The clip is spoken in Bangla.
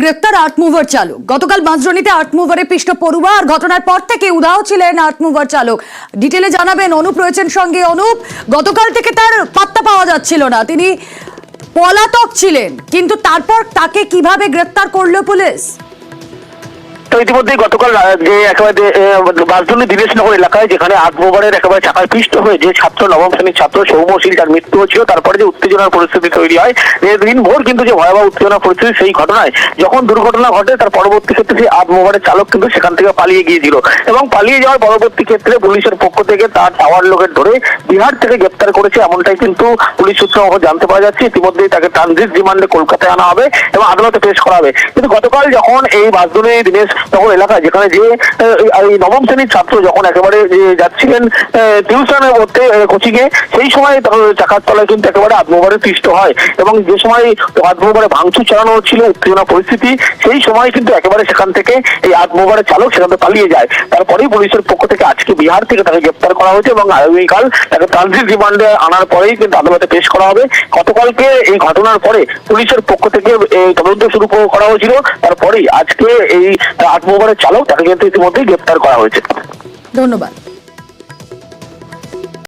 গ্রেপ্তার আর্ট মুভার চালক। গতকাল মাঝরণীতে আর্ট মুভারে পিষ্ট পড়ুয়া আর ঘটনার পর থেকে উধাও ছিলেন আর্ট মুভার চালক। ডিটেলে জানাবেন অনুপ রয়েছেন সঙ্গে। অনুপ, গতকাল থেকে তার পাত্তা পাওয়া যাচ্ছিল না, তিনি পলাতক ছিলেন, কিন্তু তারপর তাকে কিভাবে গ্রেপ্তার করলো পুলিশ? তো ইতিমধ্যেই গতকাল যে একেবারে বাসডুলি দিনেশনগর এলাকায় যেখানে আর্ট মুভারের একেবারে চাকায় পিষ্ট হয়ে যে ছাত্র, নবম শ্রেণীর ছাত্র সৌম্যশীল, তার মৃত্যু হয়েছিল, তারপরে যে উত্তেজনার পরিস্থিতি তৈরি হয়, দিনভর কিন্তু যে ভয়াবহ উত্তেজনার পরিস্থিতি, সেই ঘটনায় যখন দুর্ঘটনা ঘটে তার পরবর্তী ক্ষেত্রে সেই আর্ট মুভারের চালক কিন্তু সেখান থেকে পালিয়ে গিয়েছিল এবং পালিয়ে যাওয়ার পরবর্তী ক্ষেত্রে পুলিশের পক্ষ থেকে তার টাওয়ার লোকের ধরে বিহার থেকে গ্রেপ্তার করেছে, এমনটাই কিন্তু পুলিশ সূত্রে জানতে পারা যাচ্ছে। ইতিমধ্যেই তাকে ট্রানজিট রিমান্ডে কলকাতায় আনা হবে এবং আদালতে পেশ করা হবে। কিন্তু গতকাল যখন এই বাসডুলি দিনেশনগর এলাকায় যেখানে যে নবম শ্রেণীর ছাত্র যখন একেবারে যাচ্ছিলেন টিউশনের মধ্যে কোচিং এ, সেই সময় চাকার তলায় কিন্তু একেবারে আর্ট মুভারে পিষ্ট হয় এবং যে সময় আর্ট মুভারে ভাঙচুর চালানো হচ্ছিল, উত্তেজনা পরিস্থিতি, সেই সময় কিন্তু একেবারে সেখান থেকে এই আর্ট মুভারের চালক সেখান থেকে পালিয়ে যায়। তারপরেই পুলিশের পক্ষ থেকে আজকে বিহার থেকে তাকে গ্রেপ্তার করা হয়েছে এবং আগামীকাল তাকে ট্রানজিট রিমান্ডে আনার পরেই কিন্তু আদালতে পেশ করা হবে। গতকালকে এই ঘটনার পরে পুলিশের পক্ষ থেকে তদন্ত শুরু করা হয়েছিল, তারপরেই আজকে এই আর্ট মুভারের চালক তাকে কিন্তু ইতিমধ্যেই গ্রেপ্তার করা হয়েছে। ধন্যবাদ।